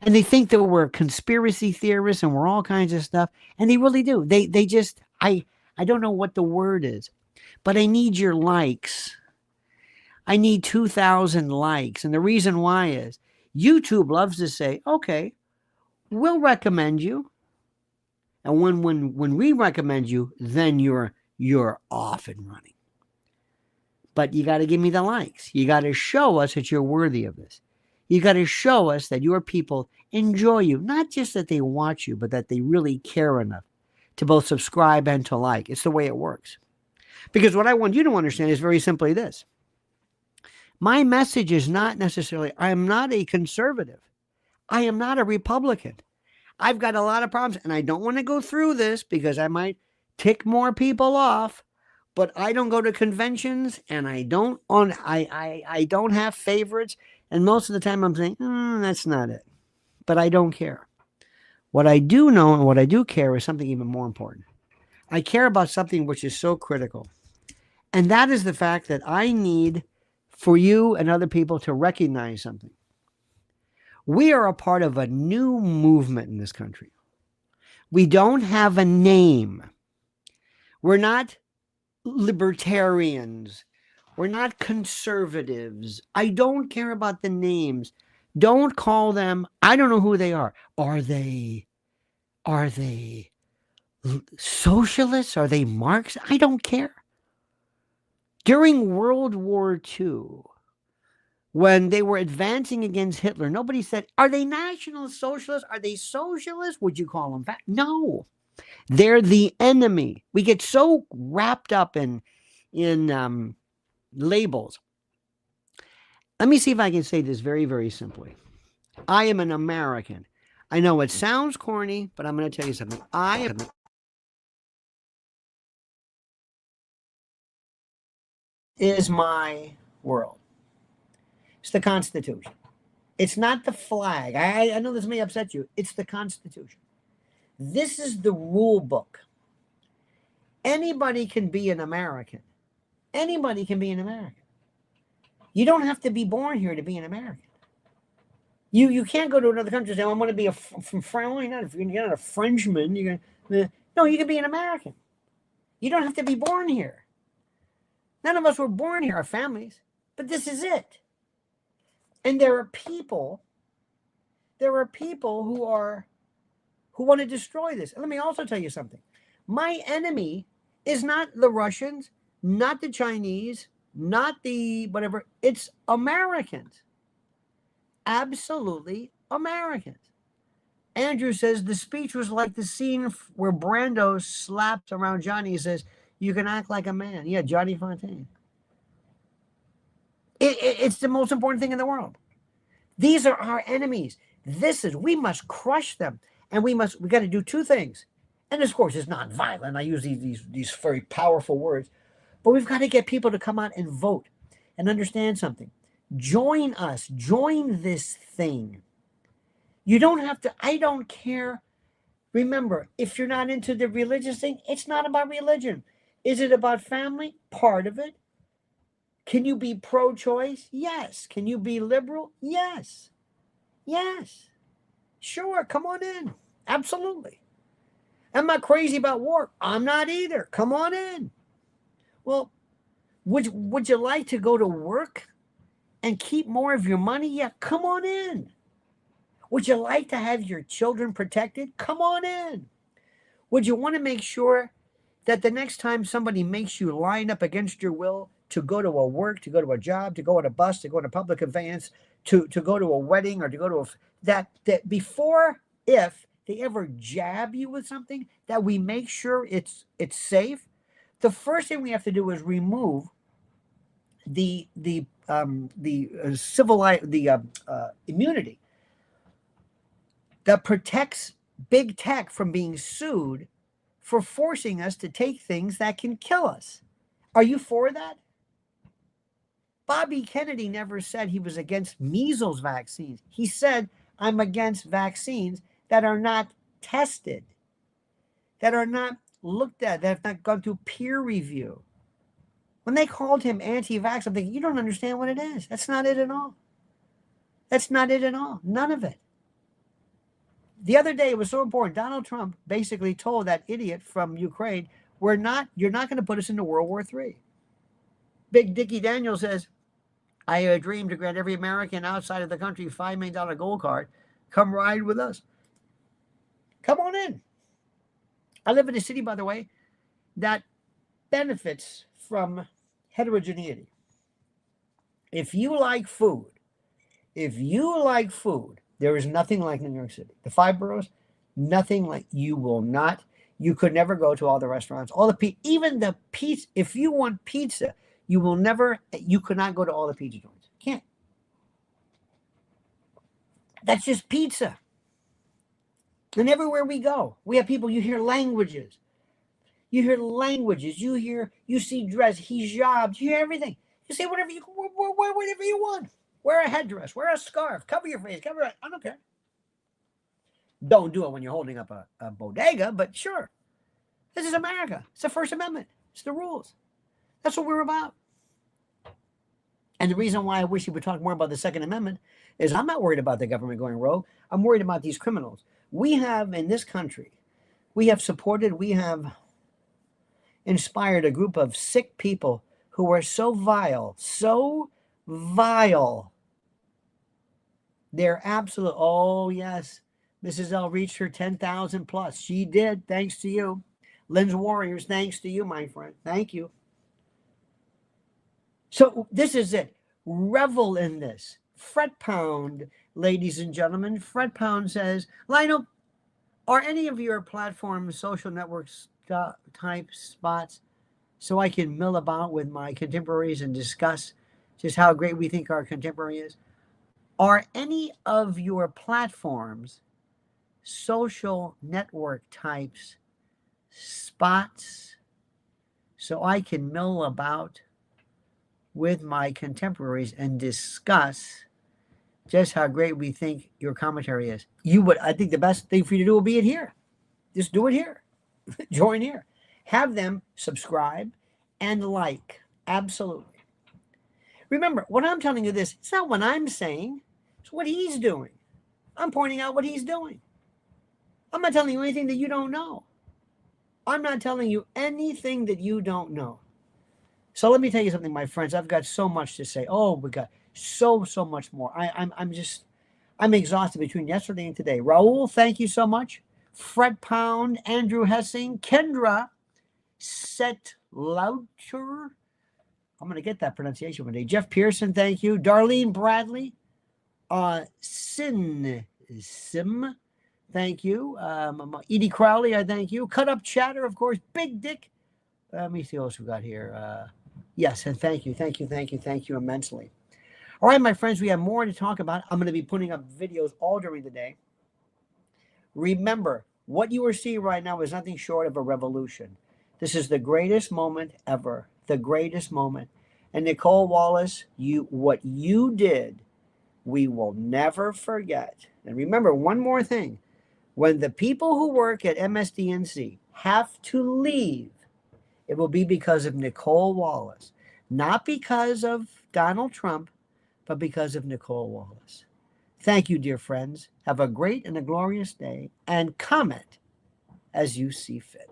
And they think that we're conspiracy theorists and we're all kinds of stuff. And they really do. They just, I don't know what the word is, but I need your likes. I need 2,000 likes. And the reason why is YouTube loves to say, okay, we'll recommend you. And when we recommend you, then you're off and running. But you got to give me the likes. You got to show us that you're worthy of this. You got to show us that your people enjoy you. Not just that they watch you, but that they really care enough to both subscribe and to like. It's the way it works. Because what I want you to understand is very simply this. My message is not necessarily, I am not a conservative. I am not a Republican. I've got a lot of problems, and I don't want to go through this because I might tick more people off, but I don't go to conventions, and I don't have favorites, and most of the time I'm saying, that's not it. But I don't care. What I do know and what I do care is something even more important. I care about something which is so critical, and that is the fact that I need for you and other people to recognize something. We are a part of a new movement in this country. We don't have a name. We're not libertarians. We're not conservatives. I don't care about the names. Don't call them. I don't know who they are. Are they socialists? Are they Marxists? I don't care. During World War II, when they were advancing against Hitler, nobody said, are they National Socialists? Are they socialists? Would you call them that? No. They're the enemy. We get so wrapped up in labels. Let me see if I can say this very, very simply. I am an American. I know it sounds corny, but I'm going to tell you something. Is my world. It's the Constitution. It's not the flag. I know this may upset you. It's the Constitution. This is the rule book. Anybody can be an American. Anybody can be an American. You don't have to be born here to be an American. You can't go to another country and say, I want to be from France. You're not a Frenchman. No, you can be an American. You don't have to be born here. None of us were born here, our families. But this is it. And there are people who want to destroy this. And let me also tell you something. My enemy is not the Russians, not the Chinese, not the whatever. It's Americans. Absolutely Americans. Andrew says the speech was like the scene where Brando slaps around Johnny. He says, you can act like a man. Yeah, Johnny Fontaine. It's the most important thing in the world. These are our enemies. We must crush them. And we got to do two things. And of course, it's not violent. I use these very powerful words. But we've got to get people to come out and vote and understand something. Join us. Join this thing. You don't have to. I don't care. Remember, if you're not into the religious thing, it's not about religion. Is it about family? Part of it. Can you be pro-choice? Yes. Can you be liberal? Yes. Yes. Sure. Come on in. Absolutely. I'm not crazy about war. I'm not either. Come on in. Well, would you like to go to work and keep more of your money? Yeah, come on in. Would you like to have your children protected? Come on in. Would you want to make sure that the next time somebody makes you line up against your will to go to a work, to go to a job, to go on a bus, to go on a public conveyance, to go to a wedding, or to go to that before, if they ever jab you with something, that we make sure it's safe? The first thing we have to do is remove the immunity that protects big tech from being sued for forcing us to take things that can kill us. Are you for that? Bobby Kennedy never said he was against measles vaccines. He said, I'm against vaccines that are not tested, that are not looked at, that have not gone through peer review. When they called him anti-vax, I'm thinking, you don't understand what it is. That's not it at all. That's not it at all. None of it. The other day, it was so important. Donald Trump basically told that idiot from Ukraine, you're not going to put us into World War III. Big Dickie Daniel says, I dream to grant every American outside of the country $5 million gold card. Come ride with us. Come on in. I live in a city, by the way, that benefits from heterogeneity. If you like food, there is nothing like New York City. The 5 boroughs, nothing like. You could never go to all the restaurants, even the pizza. If you want pizza, you could not go to all the pizza joints. Can't. That's just pizza. And everywhere we go, we have people, you hear languages. You see dress, hijab, you hear everything. You say whatever you want. Wear a headdress, wear a scarf, cover your face, I don't care. Don't do it when you're holding up a bodega, but sure. This is America. It's the First Amendment. It's the rules. That's what we're about. And the reason why I wish you would talk more about the Second Amendment is I'm not worried about the government going rogue. I'm worried about these criminals. We have, in this country, we have inspired a group of sick people who are so vile. They're absolute. Oh, yes. Mrs. L reached her 10,000 plus. She did, thanks to you. Lynn's Warriors, thanks to you, my friend. Thank you. So this is it. Revel in this. Fred Pound, ladies and gentlemen. Fred Pound says, Lionel, are any of your platforms social networks type spots so I can mill about with my contemporaries and discuss just how great we think our contemporary is? Are any of your platforms social network types spots so I can mill about with my contemporaries and discuss just how great we think your commentary is? I think the best thing for you to do will be it here. Just do it here. Join here. Have them subscribe and like. Absolutely. Remember, what I'm telling you this, it's not what I'm saying. It's what he's doing. I'm pointing out what he's doing. I'm not telling you anything that you don't know. I'm not telling you anything that you don't know. So let me tell you something, my friends. I've got so much to say. Oh, we got so much more. I'm exhausted between yesterday and today. Raul, thank you so much. Fred Pound, Andrew Hessing, Kendra, Set Loucher. I'm going to get that pronunciation one day. Jeff Pearson, thank you. Darlene Bradley, Sim, thank you. Edie Crowley, I thank you. Cut Up Chatter, of course. Big Dick. Let me see what else we got here. Yes, and thank you immensely. All right, my friends, we have more to talk about. I'm going to be putting up videos all during the day. Remember, what you are seeing right now is nothing short of a revolution. This is the greatest moment ever, the greatest moment. And Nicolle Wallace, what you did, we will never forget. And remember one more thing. When the people who work at Msnbc'S have to leave, it will be because of Nicolle Wallace. Not because of Donald Trump, but because of Nicolle Wallace. Thank you, dear friends. Have a great and a glorious day, and comment as you see fit.